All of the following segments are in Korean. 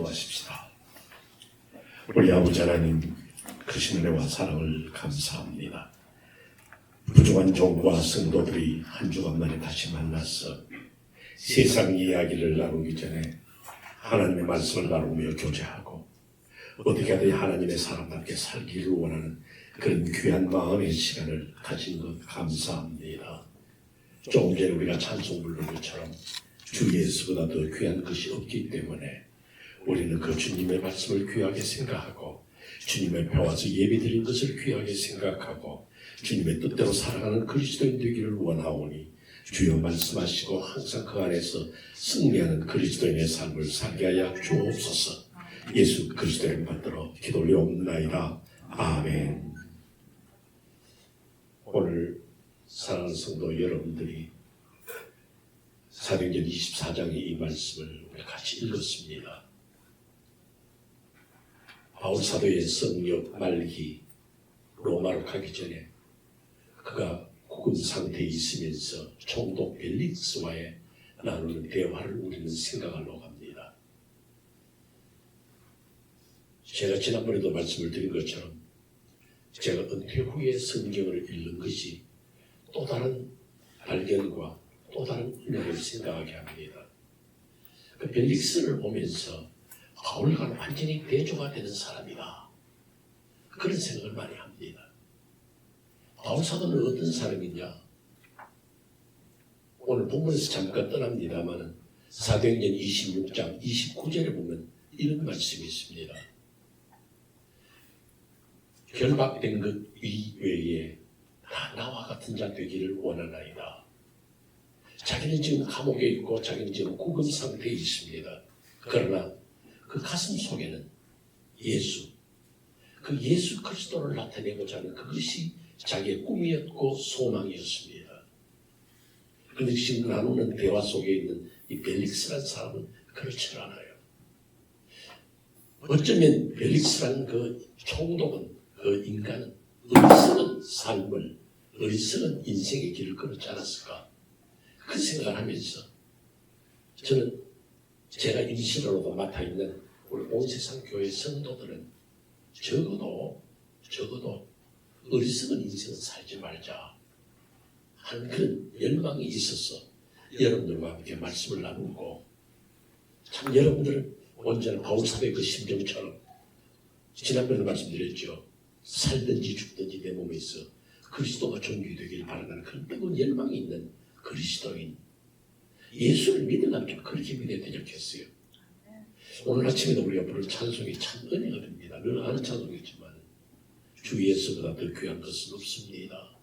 기도하십시다. 우리 아버지 하나님, 크신 은혜와 사랑을 감사합니다. 부족한 종과 성도들이 한 주간 만에 다시 만나서 세상 이야기를 나누기 전에 하나님의 말씀을 나누며 교제하고 어떻게 하든 하나님의 사람답게 살기를 원하는 그런 귀한 마음의 시간을 가진 것 감사합니다. 조금 전에 우리가 찬송 부른 것처럼 주 예수보다 더 귀한 것이 없기 때문에 우리는 그 주님의 말씀을 귀하게 생각하고 주님의 배워서 예배드린 것을 귀하게 생각하고 주님의 뜻대로 살아가는 그리스도인 되기를 원하오니 주여 말씀하시고 항상 그 안에서 승리하는 그리스도인의 삶을 살게 하여 주옵소서. 예수 그리스도를 받들어 기도 올려옵나이다. 아멘. 오늘 사랑하는 성도 여러분들이 사도행전 24장의 이 말씀을 우리 같이 읽었습니다. 바울 사도의 성역 말기 로마로 가기 전에 그가 구금 상태에 있으면서 총독 벨릭스와의 나누는 대화를 우리는 생각하려고 합니다. 제가 지난번에도 말씀을 드린 것처럼 제가 은퇴 후에 성경을 읽는 것이 또 다른 발견과 또 다른 은혜를 생각하게 합니다. 그 벨릭스를 보면서 바울과 완전히 대조가 되는 사람이다. 그런 생각을 많이 합니다. 바울 사도는 어떤 사람이냐? 오늘 본문에서 잠깐 떠납니다만 사도행전 26장 29절에 보면 이런 말씀이 있습니다. 결박된 것 이외에 나와 같은 자 되기를 원하나이다. 자기는 지금 감옥에 있고 자기는 지금 구금 상태에 있습니다. 그러나 그 가슴 속에는 예수, 그 예수 그리스도를 나타내고자 하는 그것이 자기의 꿈이었고 소망이었습니다. 그런데 지금 나누는 대화 속에 있는 이 벨릭스라는 사람은 그렇지 않아요. 어쩌면 벨릭스라는 그 총독은, 그 인간은 어리석은 삶을, 어리석은 인생의 길을 걸었지 않았을까? 그 생각을 하면서 저는 제가 인실로도 맡아있는 우리 온 세상 교회 성도들은 적어도 어리석은 인생을 살지 말자 하는 그런 열망이 있어서 여러분들과 함께 말씀을 나누고, 참 여러분들은 언제나 바울사도의 그 심정처럼 지난번에 말씀드렸죠. 살든지 죽든지 내 몸에 있어 그리스도가 존귀되길 바라는 그런 뜨거운 열망이 있는 그리스도인, 예수를 믿으려면 좀 그렇게 믿어야 되지 않겠어요? 오늘 아침에도 우리가 부른 찬송이 참 은혜가 됩니다. 늘 아는 찬송이지만 주 예수보다 더 귀한 것은 없습니다.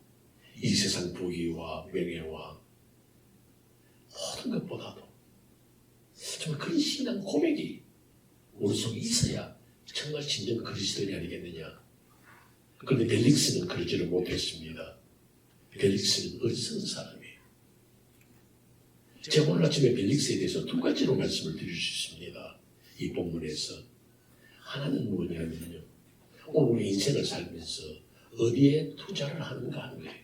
이 세상 부귀와 명예와 모든 것보다도 정말 그런 신앙 고백이 우리 속에 있어야 정말 진정 그리스도인이 아니겠느냐. 그런데 벨릭스는 그러지를 못했습니다. 벨릭스는 어리석은 사람이에요. 제가 오늘 아침에 벨릭스에 대해서 두 가지로 말씀을 드릴 수 있습니다. 이 본문에서 하나는 뭐냐면요, 오늘 우리 인생을 살면서 어디에 투자를 하는가 하는 거예요.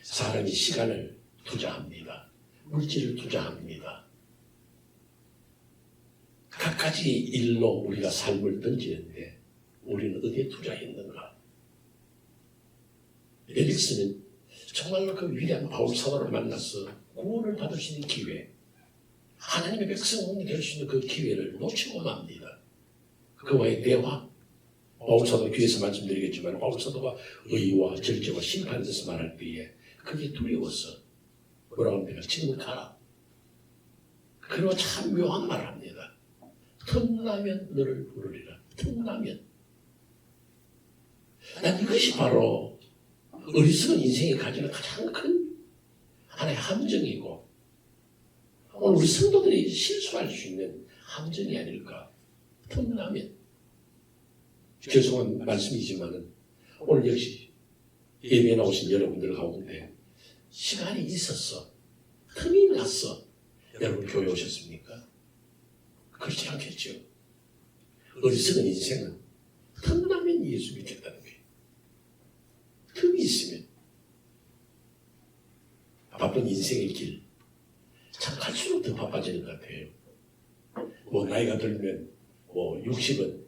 사람이 시간을 투자합니다. 물질을 투자합니다. 각가지 일로 우리가 삶을 던지는데 우리는 어디에 투자했는가? 벨릭스는 정말로 그 위대한 바울 사도를 만나서 구원을 받을 수 있는 기회, 하나님의 백성이 될 수 있는 그 기회를 놓치고 맙니다. 그와의 대화, 바울 사도 뒤에서 말씀드리겠지만 바울 사도가 의와 절제와 심판에 대해서 말할 때에 그게 두려워서 뭐라고 합니까? 지금 가라. 그리고 참 묘한 말을 합니다. 틈나면 너를 부르리라. 틈나면. 난 이것이 바로 어리석은 인생이 가지는 가장 큰 하나의 함정이고 오늘 우리 성도들이 실수할 수 있는 함정이 아닐까. 틈나면. 죄송한 말씀이지만 오늘 역시 예배에 나오신 여러분들 가운데 시간이 있었어, 틈이 났어, 여러분 교회 오셨습니까? 그렇지 않겠죠. 어리석은 인생은 틈나면 예수 믿겠다는 거예요. 틈이 있으면 바쁜 인생의 길 참 갈수록 더 바빠지는 것 같아요. 뭐 나이가 들면 뭐 60은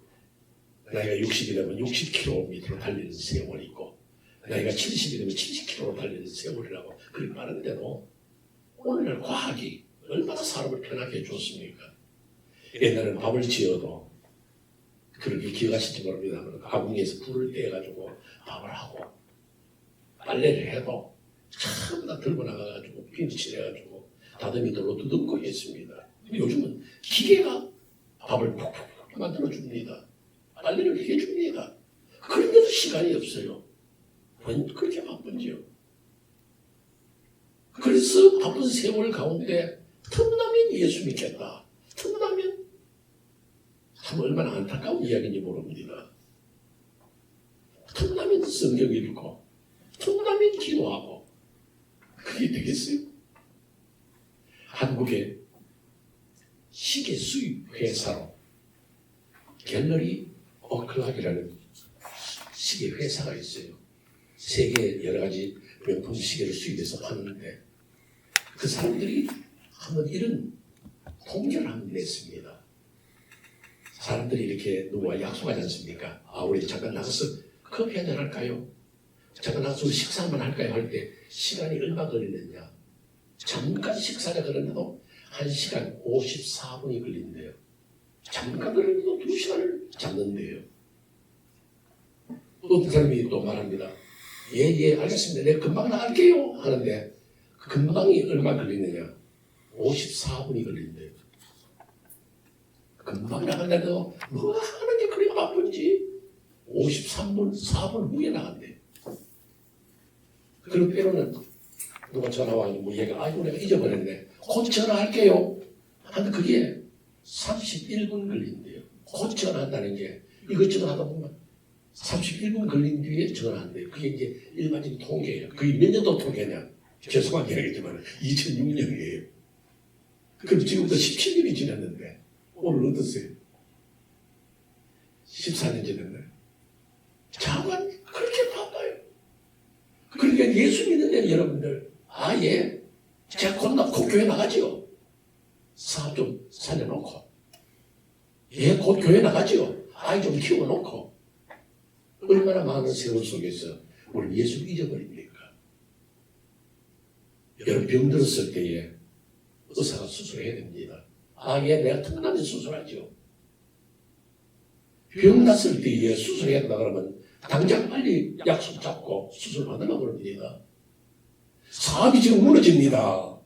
나이가 60이 되면 60km로 달리는 세월이 있고 나이가 70이 되면 70km로 달리는 세월이라고 그렇게 말하는데도 오늘날 과학이 얼마나 사람을 편하게 해줬습니까? 옛날에는 밥을 지어도 그렇게 기억하실지 모릅니다만 가공에서 불을 떼가지고 밥을 하고 빨래를 해도 전부 다 들고 나가가지고 비누칠해가지고 다듬이들로 두듬고 했습니다. 요즘은 기계가 밥을 푹푹 만들어줍니다. 빨래를 해줍니다. 그런데도 시간이 없어요. 그렇게 바쁜지요. 그래서 바쁜 세월 가운데 틈나면 예수 믿겠다. 틈나면 참 얼마나 안타까운 이야기인지 모릅니다. 틈나면 성경 읽고 틈나면 기도하고 그게 되겠어요? 한국의 시계 수입 회사로 갤러리 오클락이라는 시계 회사가 있어요. 세계 여러 가지 명품 시계를 수입해서 파는데 그 사람들이 한번 이런 통계를 한번 냈습니다. 사람들이 이렇게 누구와 약속하지 않습니까? 아, 우리 잠깐 나가서 커피 한잔 할까요? 잠깐 나가서 우리 식사 한번 할까요? 할 때 시간이 얼마 걸리느냐? 잠깐 식사를 그러는데도 1시간 54분이 걸린대요. 잠깐 그러는데도 2시간을 잡는데요. 또 어떤 사람이 또 말합니다. 예, 알겠습니다. 내가 금방 나갈게요. 하는데 금방이 얼마 걸리느냐? 54분이 걸린대요. 금방 나간다고 뭐 하는 게 그리 바쁜지 53분, 4분 후에 나간대요. 그런 때로는 누가 전화 와서 뭐 얘가 아이고 내가 잊어버렸네. 곧 전화할게요. 하는데 그게 31분 걸린대요. 곧 전화한다는 게 이것저것 하다 보면 31분 걸린 뒤에 전화한대요. 그게 이제 일반적인 통계예요. 그게 몇 년도 통계냐? 죄송한 이야기지만 2006년이에요. 그럼 지금부터 17년이 지났는데 오늘 어떠세요? 14년 지났네. 자관 그렇게 바빠요. 그러니까 예수 믿는 데는 여러분들 아예 제가 곧 교회 나가지요. 사업 좀 살려놓고 곧 교회 나가지요. 아이 좀 키워놓고 얼마나 많은 세월 속에서 우리 예수를 잊어버립니까? 여러분 병 들었을 때에 의사가 수술해야 됩니다. 내가 틈나면 수술하죠. 병 났을 때에 수술해야 된다 그러면 당장 빨리 약속 잡고 수술 받으려고 그럽니다. 사업이 지금 무너집니다.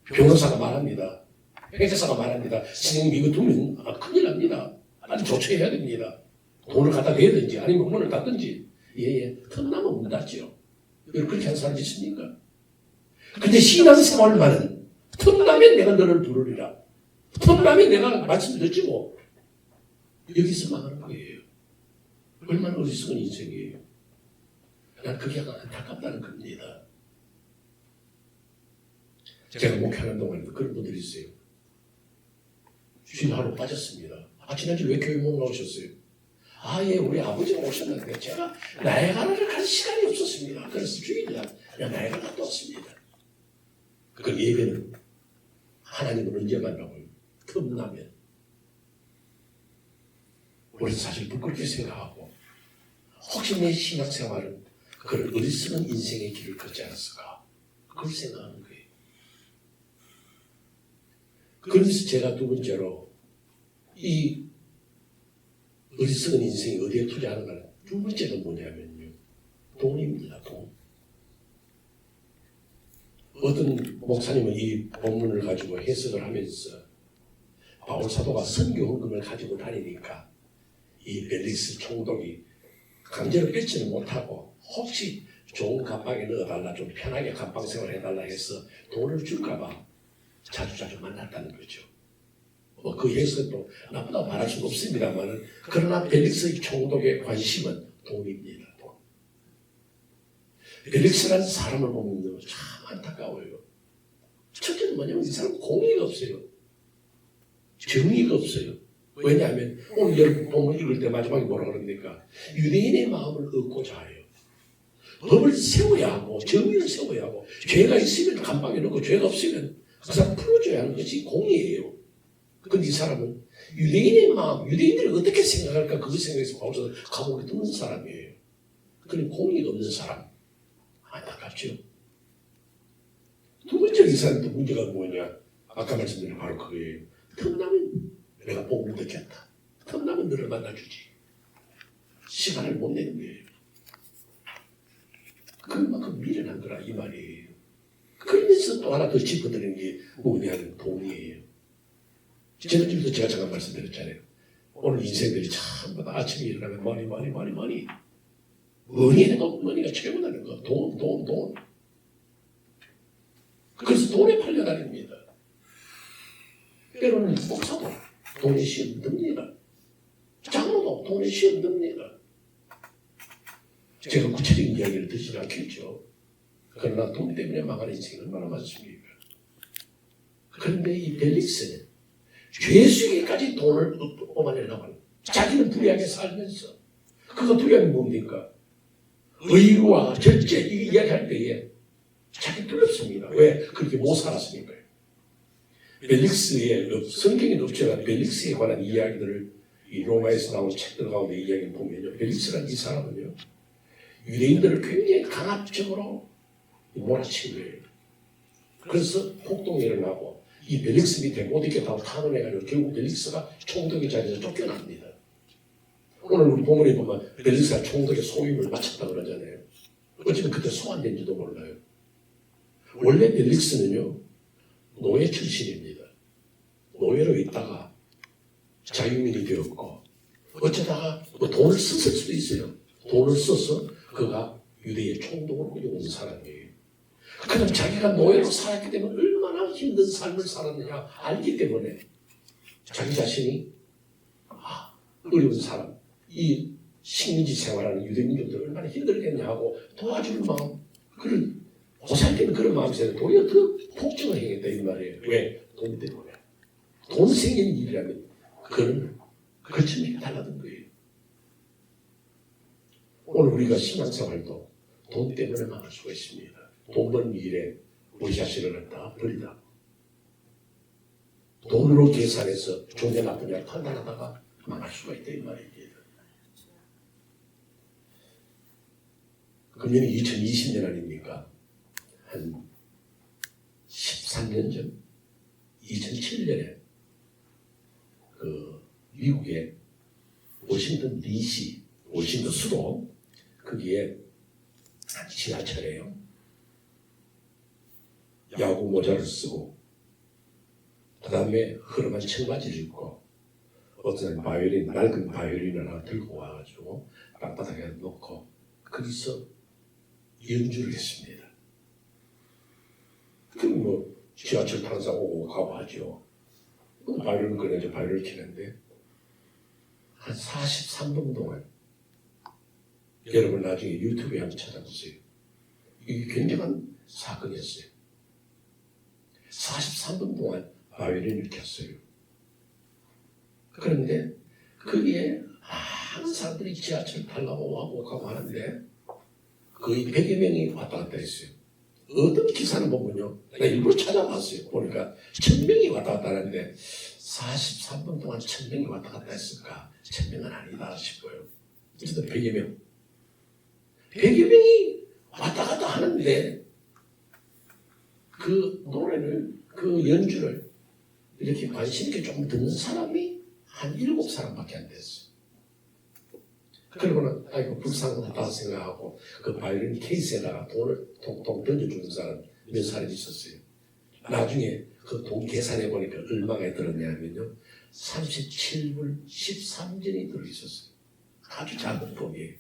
변호사가 말합니다. 회계사가 말합니다. 선생님 이거 두면 큰일 납니다. 빨리 조처해야 됩니다. 돈을 갖다 대든지 아니면 문을 닫든지. 틈나면 문 닫죠. 그렇게 하는 사람이 있습니까? 근데 신앙생활만은 틈나면 내가 너를 부르리라. 틈나면 내가 말씀 듣지 뭐. 여기서 망하는 거예요. 얼마나 어리석은 인생이에요. 난 그게 안타깝다는 겁니다. 제가 목회하는 동안에도 그런 분들이 있어요. 주일 하루 빠졌습니다. 지난주 왜 교회 못 나오셨어요? 우리 아버지가 오셨는데 제가 나야가라를 갈 시간이 없었습니다. 그래서 주일날 나야가라 갔다 왔습니다. 그 예배는 하나님을 언제 만나고요? 틈나면. 우리는 사실 부끄럽게 생각하고 혹시 내 신앙생활은 그런 어리석은 인생의 길을 걷지 않았을까? 그걸 생각하는 거예요. 그래서 제가 두 번째로 이 어리석은 인생이 어디에 투자하는가 두 번째는 뭐냐면요. 돈입니다. 돈. 어떤 목사님은 이 본문을 가지고 해석을 하면서 바울 사도가 선교 헌금을 가지고 다니니까 이 벨릭스 총독이 강제로 뺏지는 못하고 혹시 좋은 감방에 넣어달라 좀 편하게 감방 생활 해달라 해서 돈을 줄까봐 자주자주 만났다는 거죠. 그 해석도 나보다 말할 수는 없습니다만 그러나 벨릭스의 총독의 관심은 돈입니다. 돈. 벨릭스라는 사람을 보면 참 안타까워요. 첫째는 뭐냐면 이 사람은 공의가 없어요. 정의가 없어요. 왜냐하면 오늘 여러분 본문 읽을 때 마지막에 뭐라 그럽니까? 유대인의 마음을 얻고자 해요. 법을 세워야 하고 정의를 세워야 하고 죄가 있으면 감방에 넣고 죄가 없으면 그 사람 풀어줘야 하는 것이 공의예요. 그런데 이 사람은 유대인의 마음, 유대인들이 어떻게 생각할까 그 생각에서 바울은 감옥에 두는 사람이에요. 그런 공의가 없는 사람. 안타깝죠. 두 번째 이 사람도 문제가 뭐냐? 아까 말씀드린 바로 그거예요. 틈나면 내가 복음을 듣겠다. 틈나면 너를 만나주지. 시간을 못 내는 거예요. 그만큼 미련한 거라 이 말이에요. 그러면서 또 하나 더 짚어드리는 게 뭐냐면 돈이에요. 지난주에도 제가 잠깐 말씀드렸잖아요. 오늘 인생들이 전부 다 아침에 일어나면 머니가 최고라는 거. 돈. 그래서 돈에 팔려다닙니다. 때로는 목사도 돈에 시험 듭니다. 장로도 돈에 시험 듭니다. 제가 구체적인 이야기를 듣지 않겠죠. 그러나 돈 때문에 망하는 인생이 얼마나 많습니까? 그런데 이 벨릭스는 죄수에게까지 돈을 뽑아내려고 하는, 자기는 불의하게 살면서, 그거 불의하면 뭡니까? 의와 절제 이 이야기할 때에 자기 두렵습니다. 왜? 그렇게 못 살았으니까. 벨릭스의 성경에 없지만 벨릭스에 관한 이야기들을 이 로마에서 나온 책들 가운데 이야기를 보면요, 벨릭스라는 이 사람은요, 유대인들을 굉장히 강압적으로 몰아친 거예요. 그래서 폭동이 일어나고 이 벨릭스 밑에 못 있겠다고 탄원해가지고 결국 벨릭스가 총독의 자리에서 쫓겨납니다. 오늘 우리 본문에 보면 벨릭스가 총독의 소임을 마쳤다 그러잖아요. 어쩌면 그때 소환된지도 몰라요. 원래 벨릭스는요, 노예 출신입니다. 노예로 있다가 자유민이 되었고, 어쩌다가 뭐 돈을 썼을 수도 있어요. 돈을 써서 그가 유대의 총독으로 온 사람이에요. 그럼 자기가 노예로 살았기 때문에 얼마나 힘든 삶을 살았느냐 알기 때문에 자기 자신이 어려운 사람, 이 식민지 생활하는 유대민족들 얼마나 힘들겠냐 하고 도와줄 마음, 그런 보살피는 그런 마음이 있어요. 도리어 더 폭증을 행했다 이 말이에요. 왜? 돈 때문에. 돈 생기는 일이라면 그는 거침이 달라든 거예요. 오늘 우리가 신앙생활도 돈 때문에 망할 수가 있습니다. 돈 버는 일에 우리 자신을 다 버리다. 돈으로 계산해서 좋냐 나쁘냐 판단하다가 망할 수가 있다 이 말입니다. 금년이 2020년 아닙니까? 한 13년 전 2007년에 그 미국의 워싱턴 DC, 워싱턴 수도 거기에 지하철에요. 야구 모자를 쓰고 그 다음에 흐름한 청바지를 입고 어떤 바이올린, 낡은 바이올린을 하나 들고 와가지고 땅바닥에 놓고 거기서 연주를 했습니다. 그럼 뭐 지하철 타는 사람 오고 가고 하죠. 바이올린 꺼내서 바이올린을 키는데 한 43분 동안, 여러분 나중에 유튜브에 한번 찾아보세요. 이게 굉장한 사건이었어요. 43분 동안 바이올린을 켰어요. 그런데 거기에 많은 사람들이 지하철 타려고 와고 가고 하는데 거의 100여 명이 왔다 갔다 했어요. 어떤 기사는 보면요, 내가 일부러 찾아봤어요. 보니까 1000명이 왔다 갔다 하는데 43분 동안 1000명이 왔다 갔다 했을까? 1000명은 아니다 싶어요. 어쨌든 100여 명. 100여 명이 왔다 갔다 하는데 그 노래를, 그 연주를 이렇게 관심 있게 좀 듣는 사람이 한 7사람밖에 안 됐어요. 그러고는 아이고 불쌍하다 생각하고 그 바이올린 케이스에다가 돈을 통통 던져주는 사람 몇 사람이 있었어요. 나중에 그 돈 계산해 보니까 얼마가 들었냐면요, 37불 13전이 들어있었어요. 아주 작은 돈이에요.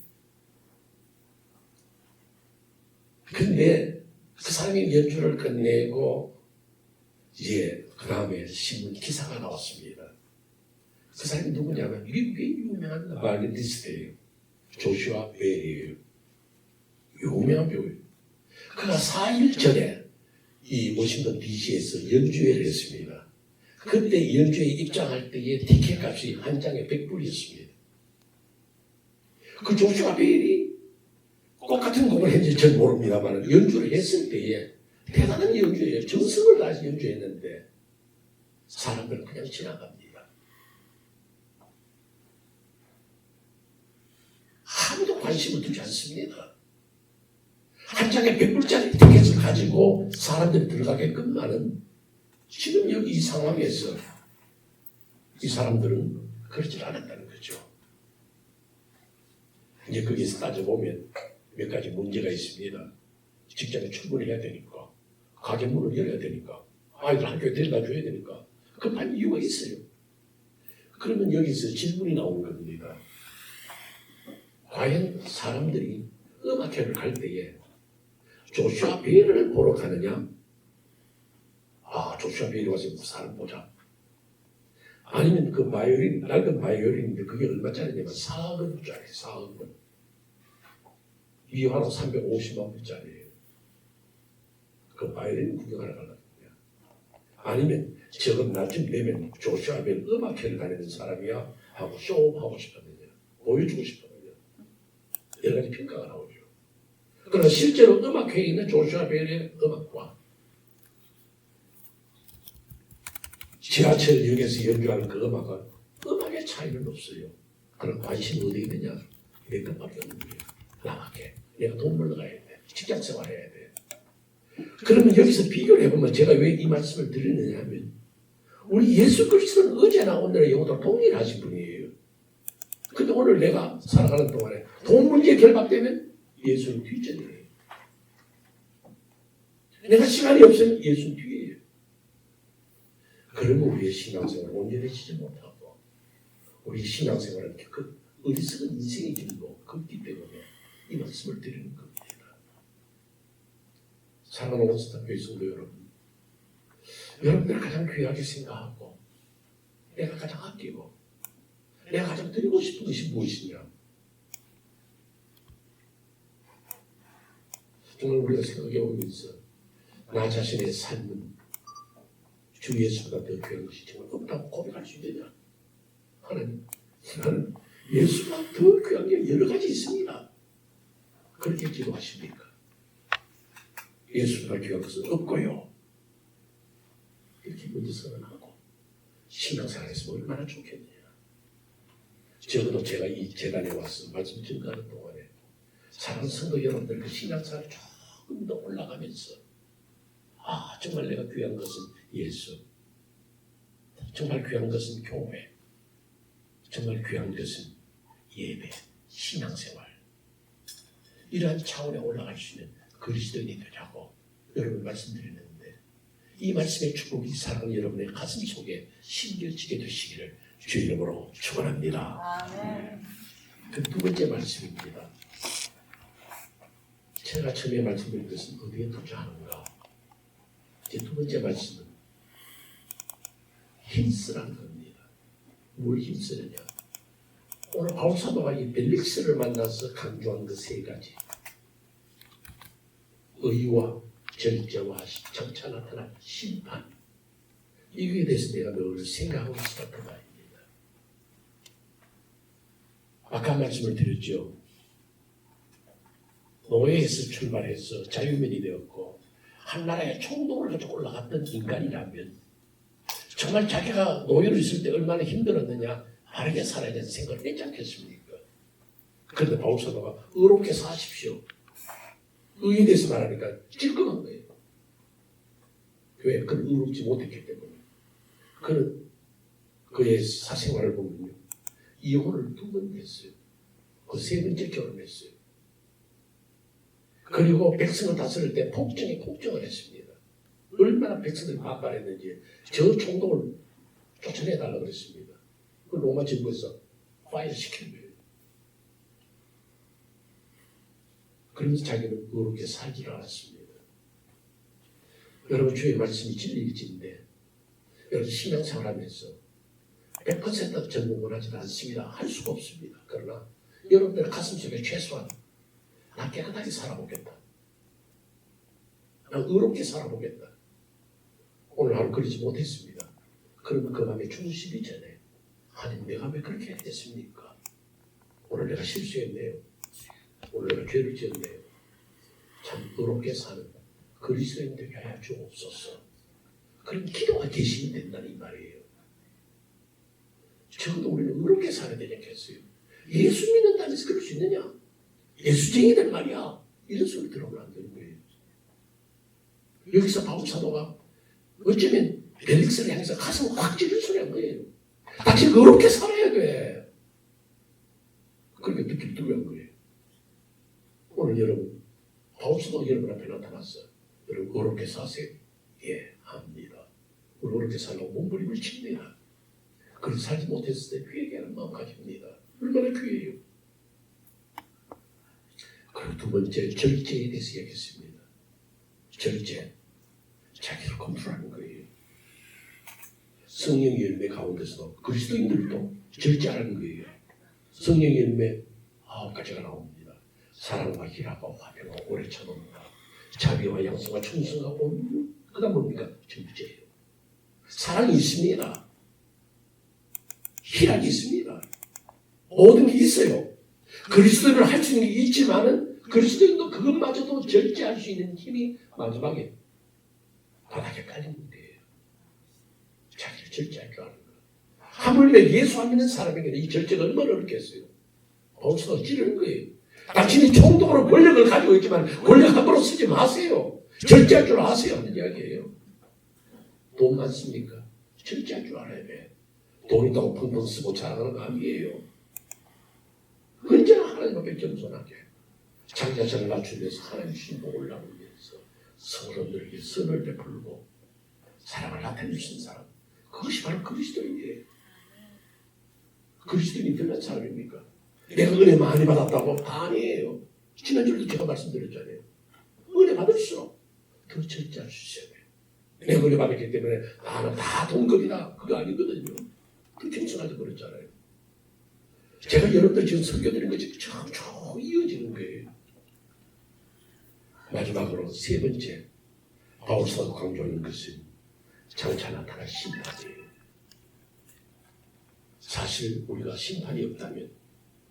근데 그 사람이 연주를 끝내고 이제 그 다음에 신문 기사가 나왔습니다. 그 사람이 누구냐면 미국의 유명한 바이올리니스트예요. 조슈아 벨이에요. 유명한 배우예요. 그가 4일 전에 이 워싱턴 DC에서 연주회를 했습니다. 그때 연주회에 입장할 때의 티켓 값이 한 장에 100불이었습니다. 그 조슈아 벨이 똑같은 곡을 했는지 전 모릅니다만 연주를 했을 때에 대단한 연주예요. 정성을 다해서 연주했는데 사람들은 그냥 지나갑니다. 관심을 두지 않습니다. 한 장의 100불짜리 티켓을 가지고 사람들이 들어가게끔 하는 지금 여기 이 상황에서 이 사람들은 그러지 않았다는 거죠. 이제 거기서 따져보면 몇 가지 문제가 있습니다. 직장에 출근해야 되니까, 가게 문을 열어야 되니까, 아이들 학교에 데려다 줘야 되니까 급한 이유가 있어요. 그러면 여기서 질문이 나오는 겁니다. 과연 사람들이 음악회를 갈 때에 조슈아 베일을 보러 가느냐? 조슈아 베일이 와서 사람 보자. 아니면 그 바이올린, 낡은 바이올린인데 그게 얼마짜리냐면 4억 원짜리, 4억 원. 이화로 350만 원짜리예요. 그 바이올린 구경하러 가려고. 아니면 저건 나쯤 되면 조슈아 베일 음악회를 다니는 사람이야 하고 쇼업하고 싶었느냐, 보여주고 싶었느냐, 여러 가지 평가가 나오죠. 그러나 실제로 음악회에 있는 조슈아 베일의 음악과 지하철역에서 연주하는 그 음악의 차이는 없어요. 그런 관심이 어디 있느냐? 내 것밖에 없는 거예요. 나밖에. 내가 돈 벌러 가야 돼. 직장 생활해야 돼. 그러면 여기서 비교를 해보면 제가 왜 이 말씀을 드리느냐 하면 우리 예수 그리스도는 어제나 오늘의 영혼도 동일하신 분이에요. 근데 오늘 내가 살아가는 동안에 돈 문제에 결박되면 예수는 뒷전이에요. 내가 시간이 없으면 예수는 뒤에요. 그러면 우리의 신앙생활은 온전해지지 못하고 우리 신앙생활은 그 어리석은 인생의 길로 걷기 때문에 이 말씀을 드리는 겁니다. 사랑하는 원스타교회 성도 여러분, 여러분들 가장 귀하게 생각하고 내가 가장 아끼고 내가 가장 드리고 싶은 것이 무엇이냐? 정말 우리가 생각해 보면서 나 자신의 삶은 주 예수보다 더 귀한 것이 정말 없다고 고백할 수 있느냐? 하나님, 나는 예수보다 더 귀한 게 여러 가지 있습니다. 그렇게 기도하십니까? 예수보다 귀한 것은 없고요. 이렇게 먼저 선언하고 신앙생활에서 얼마나 좋겠느냐. 적어도 제가 이 재단에 와서 말씀 증거하는 동안에 사랑하는 성도 여러분들 그 신앙생활이 조금 더 올라가면서 정말 내가 귀한 것은 예수, 정말 귀한 것은 교회, 정말 귀한 것은 예배, 신앙생활, 이러한 차원에 올라갈 수 있는 그리스도인이 되라고 여러분 말씀드렸는데 이 말씀의 축복이 사랑하는 여러분의 가슴 속에 심겨지게 되시기를 주 이름으로 축원합니다. 그 두 번째 말씀입니다. 제가 처음에 말씀드린 것은 어디에 투자하는가? 제 두 번째 말씀은 힘쓰라는 겁니다. 뭘 힘쓰느냐? 오늘 바울 사도가 이 벨릭스를 만나서 강조한 그 세 가지. 의와 절제와 장차 나타날 심판. 이거에 대해서 내가 늘 생각하고 있었던 말입니다. 아까 말씀을 드렸죠. 노예에서 출발해서 자유민이 되었고 한나라의 총독을 가지고 올라갔던 인간이라면 정말 자기가 노예로 있을 때 얼마나 힘들었느냐, 바르게 살아야 되는 생각을 했지 않겠습니까? 그런데 바울 사도가 의롭게 사십시오. 의에 대해서 말하니까 찔끔한 거예요. 왜? 그는 의롭지 못했기 때문에. 그는 그의 사생활을 보면요, 이혼을 2번 했어요. 그 3번째 결혼했어요. 그리고 백성을 다스릴 때 폭정을 했습니다. 얼마나 백성들이 반발했는지 저 총독을 쫓아내달라고 그랬습니다. 그 로마 정부에서 파이어 시킨 거예요. 그러면서 자기는 의롭게 살지를 않았습니다. 여러분, 주의 말씀이 진리일진데 여러분 신앙생활하면서 100% 전공을 하지는 않습니다. 할 수가 없습니다. 그러나 여러분들 가슴속에 최소한 나 깨끗하게 살아보겠다. 나 의롭게 살아보겠다. 오늘 하루 그러지 못했습니다. 그러면 그 밤에 주무시기 전에 하나님, 내가 왜 그렇게 했겠습니까? 오늘 내가 실수했네요. 오늘 내가 죄를 지었네요. 참 의롭게 사는 그리스도인 되게 하여 주옵소서. 그런 기도가 대신이 된다는 이 말이에요. 적어도 우리는 의롭게 살아야 되겠어요. 예수 믿는다면서 그럴 수 있느냐? 예수쟁이들 말이야. 이런 소리 들어오면 안 되는 거예요. 여기서 바울 사도가 어쩌면 벨릭스를 향해서 가슴 확 찌르는 소리 한 거예요. 당신 어렵게 살아야 돼. 그렇게 느낌 두고 한 거예요. 오늘 여러분, 바울 사도가 여러분 앞에 나타났어. 여러분 어렵게 사세요. 예, 합니다. 우리 어렵게 살려고 몸부림을 칩니다. 그렇게 살지 못했을 때 회개하는 마음 가집니다. 얼마나 귀해요. 그리고 두 번째, 절제에 대해서 얘기했습니다. 절제. 자기를 컨트롤하는 거예요. 성령의 열매 가운데서도 그리스도인들도 절제하는 거예요. 성령의 열매 9가지가 나옵니다. 사랑과 희락과 화평과 오래 참음과 자비와 양성과 충성하고 그 다음 뭡니까? 절제예요. 사랑이 있습니다. 희락이 있습니다. 모든 게 있어요. 그리스도인을 할 수 있는 게 있지만은 그리스도인도 그것마저도 절제할 수 있는 힘이 마지막에 바닥에 깔리는 거예요. 자기를 절제할 줄 아는 거예요. 하물며 예수 안 믿는 사람에게는 이 절제가 얼마나 어렵겠어요. 바울사도가 찌르는 거예요. 당신이 총독으로 권력을 가지고 있지만 권력 함부로 쓰지 마세요. 절제할 줄 아세요 하는 이야기예요. 돈 많습니까? 절제할 줄 알아야 돼. 돈 있다고 펑펑 쓰고 자랑하는 거 아니에요. 언제나 하나님 앞에 겸손하게 자기 자신을 낮추기 위해서 하나님 주신 복을 나누기 위해서 서로들에게 선을 베풀고 사랑을 나타내주신 사람, 그것이 바로 그리스도인이에요. 그리스도인이 별난 사람입니까? 내가 은혜 많이 받았다고? 아니에요. 지난주에도 제가 말씀드렸잖아요. 은혜 받을수록 더 절제할 수 있어야 돼요. 내가 은혜 받았기 때문에 나는 다 동급이다. 그거 아니거든요. 그 겸손하게 그랬잖아요. 제가 여러분들 지금 설교드린 것이 쭉 이어지는 거예요. 마지막으로 세 번째, 바울사도 강조하는 것은 장차 나타날 심판이에요. 사실 우리가 심판이 없다면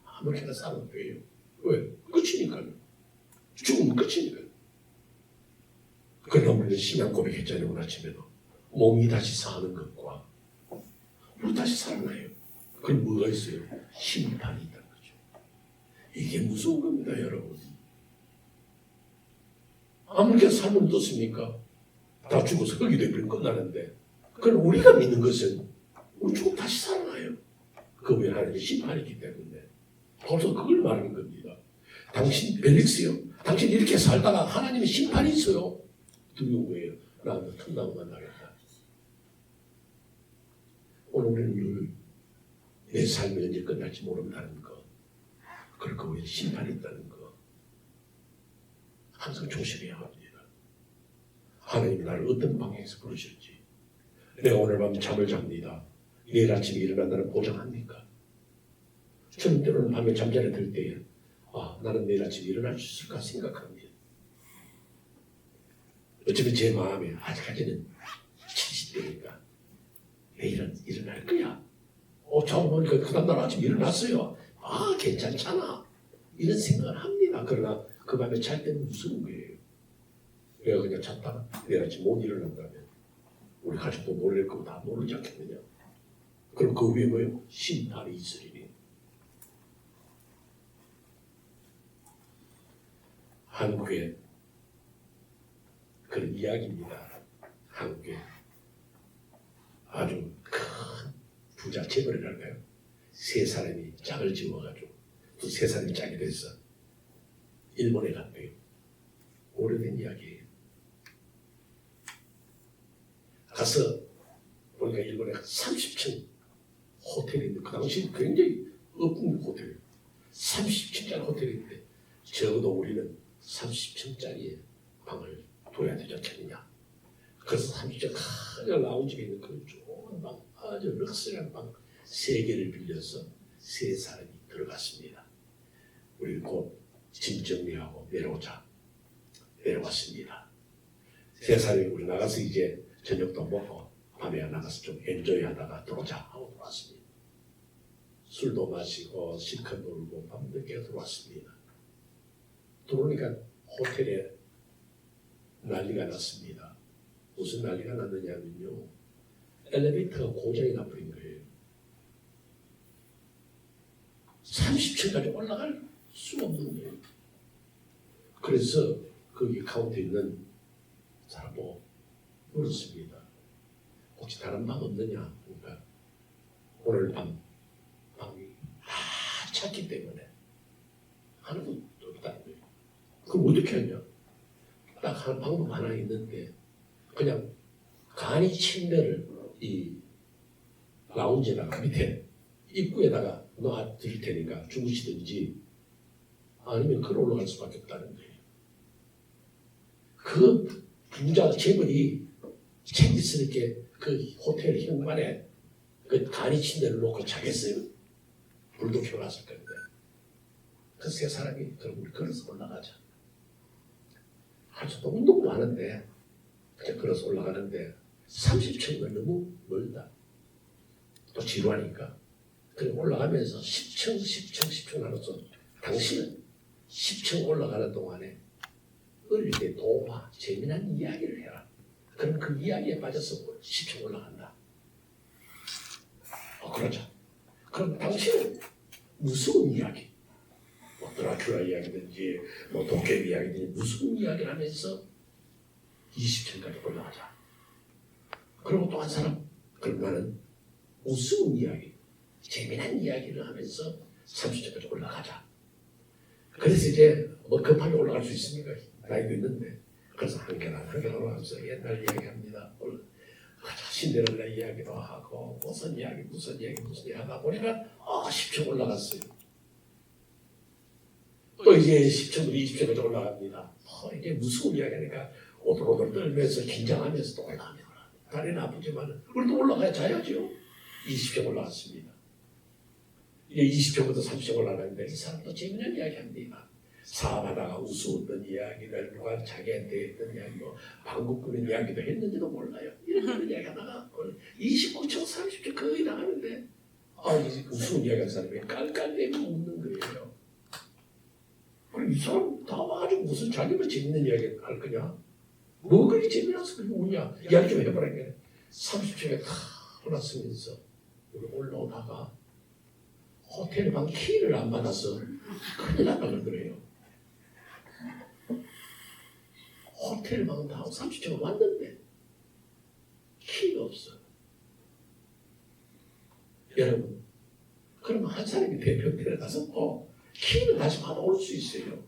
아무렇게나 살아도 돼요. 왜? 끝이니까요. 죽으면 끝이니까요. 그러나 우리는 신앙 고백했잖아요. 오늘 아침에도. 몸이 다시 사는 것과 우리 다시 살아나요. 그럼 뭐가 있어요? 심판이 있다는 거죠. 이게 무서운 겁니다, 여러분. 아무렇게나 살면 어떻습니까? 다 죽어서 흙이 되면 끝나는데, 그럼 우리가 믿는 것은 우리 죽으면 다시 살아나요. 그 외에 하나님의 심판이기 때문에. 벌써 그걸 말하는 겁니다. 당신 벨릭스요. 당신 이렇게 살다가 하나님의 심판이 있어요. 두려운 거예요. 나한테 틈나무만 나겠다. 오늘 우리는 내 삶이 언제 끝날지 모른다는 거. 그리고 우리는 심판이 있다는 거. 항상 조심해야 합니다. 하나님이 나를 어떤 방향에서 부르실지. 내가 오늘 밤 잠을 잡니다. 내일 아침에 일어난다는 보장합니까? 저는 때로는 밤에 잠자리 들 때에 나는 내일 아침에 일어날 수 있을까 생각합니다. 어차피 제 마음에 아직까지는 70대니까 내일은 일어날 거야. 저 보니까 그 다음날 아침에 일어났어요. 괜찮잖아. 이런 생각을 합니다. 그러나 그 밤에 잘 때는 무서운 거예요. 내가 그냥 잤다가 내일 아침 못 일어난다면 우리 가족도 놀랄 거고 다 모르지 않겠느냐. 그럼 그 위에 뭐예요? 심판이 있으리니. 한국에 그런 이야기입니다. 한국에 아주 큰 부자 재벌이랄까요? 세 사람이 짝을 지어가지고 또 세 사람이 짝이 돼서 일본에 갔대요. 오래된 이야기예요. 가서 보니까 일본에 30층 호텔인데 그 당시 굉장히 업군 호텔이에요. 30층짜리 호텔인데 적어도 우리는 30층짜리 방을 둬야 되지 않겠느냐. 그래서 30층 큰 라운지에 있는 그 좋은 방, 아주 럭셔리한 방 3개를 빌려서 세 사람이 들어갔습니다. 우리 곧 짐 정리하고 내려왔습니다. 세 사람이 우리 나가서 이제 저녁도 먹고 밤에 나가서 좀 엔조이하다가 들어오자 하고 들어왔습니다. 술도 마시고 실컷 놀고 밤늦게 들어왔습니다. 들어오니까 호텔에 난리가 났습니다. 무슨 난리가 났느냐면요. 엘리베이터가 고장이 나버린 거예요. 30층까지 올라갈 수가 없는 거예요. 그래서 거기 가운데 있는 사람 보고 물었습니다. 혹시 다른 방 없느냐? 그러니까 오늘 밤 방이 찼기 때문에 하나도 없다는 거예요. 그럼 어떻게 하냐? 딱 한 방법 하나 있는데 그냥 간이 침대를 이 라운지에다가 밑에 입구에다가 놔드릴 테니까 주무시든지 아니면 걸어 올라갈 수밖에 없다는 거예요. 그 부자 재벌이 챙기스럽게 그 호텔 현관에 그 간이 침대를 놓고 자겠어요? 불도 켜놨을 건데. 그 세 사람이 그럼 우리 걸어서 올라가자. 아주 운동도 하는데 그냥 걸어서 올라가는데 30층은 너무 멀다. 또 지루하니까. 그래 올라가면서 10층, 10층, 10층 나눠서 당신은 10층 올라가는 동안에 어릴 때 동화, 재미난 이야기를 해라. 그럼 그 이야기에 빠져서 10층 올라간다. 그러자. 그럼 당신은 무서운 이야기, 뭐 드라큘라 이야기든지 뭐 도깨비 이야기든지 무서운 이야기를 하면서 20층까지 올라가자. 그리고 또 한 사람, 그럼 나는 우스운 이야기, 재미난 이야기를 하면서 30층까지 올라가자. 그래서 이제 뭐 급하게 올라갈 수 있습니까? 나이도 있는데. 그래서 한 계단 올라가면서 옛날 이야기합니다. 신데렐라 이야기도 하고 무슨 이야기 하다 보니까 10층 올라갔어요. 또 이제 10층부터 20층까지 올라갑니다. 이게 무서운 이야기니까 오돌오돌 떨면서 긴장하면서 또 올라갑니다. 다리는 아프지만 우리도 올라가야 자야죠. 20층 올라갔습니다. 이제 20층부터 30층 올라가는데 이 사람도 재미난 이야기 합니다. 사업하다가 우스웠던 이야기를 누가 자기한테 했던 이야기, 뭐 방구 끄는 이야기도 했는지도 몰라요. 이런 이야기 하다가 29층, 30층 거의 나가는데 우스운 이야기 한 사람이 깔깔대고 웃는 거예요. 이 사람 다 와가지고 무슨 자기만 재밌는 이야기 할 거냐? 뭐 그리 재미나서 그렇게 웃냐? 이야기 좀 해보라니까. 30층에 다 올랐으면서 올라오다가 호텔 방 키를 안 받아서 큰일 났다는 거예요. 호텔 방은 다 30층 왔는데 키가 없어. 여러분, 그러면 한 사람이 대표 데려가서 키는 다시 받아올 수 있어요.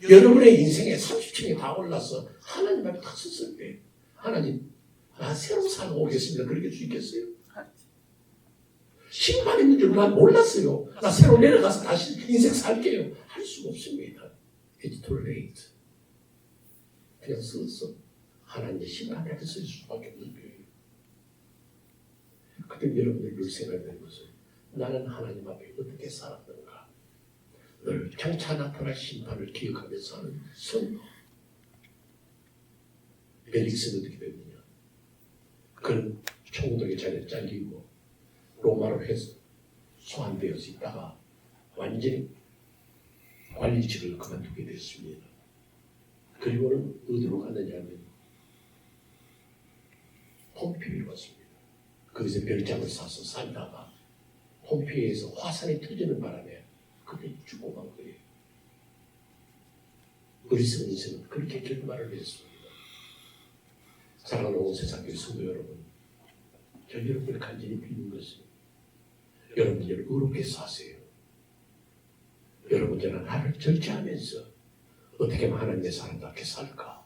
여러분의 인생에 30층에 다 올라서 하나님 앞에 다 섰을 때 하나님, 나 새로 살고 오겠습니다. 그렇게 할 수 있겠어요? 심판 있는 줄 난 몰랐어요. 나 새로 내려가서 다시 인생 살게요. 할 수가 없습니다. It's too late. 그냥 서서 하나님의 심판 앞에 설 수밖에 없는 거예요. 그때 여러분들이 늘 생각되는 것은 나는 하나님 앞에 어떻게 살았는가. 늘 장차 나타날 심판을 기억하면서 하는 성도. 벨릭스는 어떻게 됐느냐. 그는 총독의 자리에 잘리고 로마로 해서 소환되어서 있다가 완전히 관리직을 그만두게 됐습니다. 그리고는 어디로 갔느냐 하면 폼피이로 갔습니다. 거기서 별장을 사서 살다가 폼피이에서 화산이 터지는 바람에 그때 죽고 간 거예요. 어리석은 인생은 그렇게 결말을 냈습니다. 사랑하는 온 세상의 성도 여러분, 저 여러분을 간절히 비는 것은 여러분들이 의롭게 사세요. 여러분들은 나를 절제하면서 어떻게 하면 하나님의 사람답게 살까?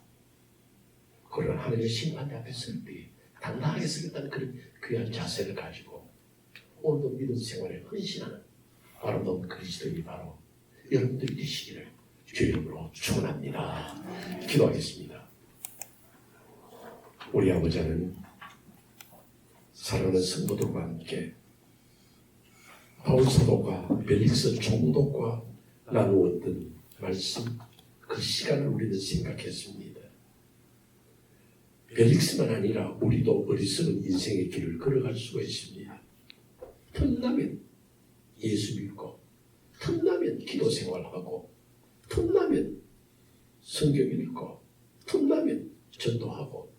그런 하나님의 심판 앞에 설 때 당당하게 서겠다는 그런 귀한 자세를 가지고 오늘도 믿음 생활에 헌신하는 아름다운 그리스도인이 바로 여러분들이 되시기를 주의 이름으로 축원합니다. 기도하겠습니다. 우리 아버지는 사랑하는 성도들과 함께 바울 사도가 벨릭스 총독과 나누었던 말씀, 그 시간을 우리는 생각했습니다. 벨릭스만 아니라 우리도 어리석은 인생의 길을 걸어갈 수가 있습니다. 틈나면 예수 믿고, 틈나면 기도 생활하고, 틈나면 성경 읽고, 틈나면 전도하고,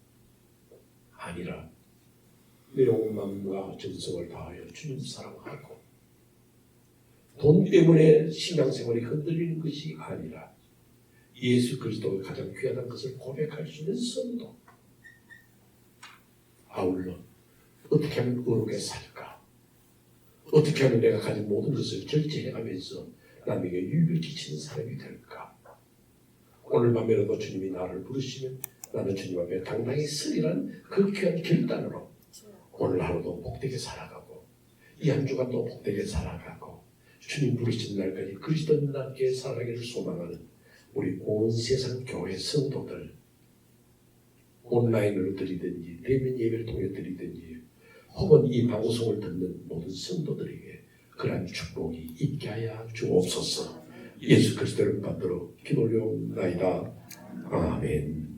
아니라 내 온 마음과 정성을 다하여 주님 사랑하고 돈 때문에 신앙생활이 흔들리는 것이 아니라 예수 그리스도가 가장 귀하다는 것을 고백할 수 있는 성도. 아울러 어떻게 하면 의롭게 살까? 어떻게 하면 내가 가진 모든 것을 절제해가면서 남에게 유익을 끼치는 사람이 될까? 오늘 밤에라도 주님이 나를 부르시면 나는 주님 앞에 당당히 서리란 그 귀한 결단으로 오늘 하루도 복되게 살아가고 이 한 주간도 복되게 살아가고 주님 부르신 날까지 그리스도인답게 살아가기를 소망하는 우리 온 세상 교회 성도들, 온라인으로 드리든지 대면 예배를 통해 드리든지 혹은 이 방송을 듣는 모든 성도들에게 그러한 축복이 있게 하여 주옵소서. 예수 그리스도를 받들어 기도 올려옵나이다. 아멘.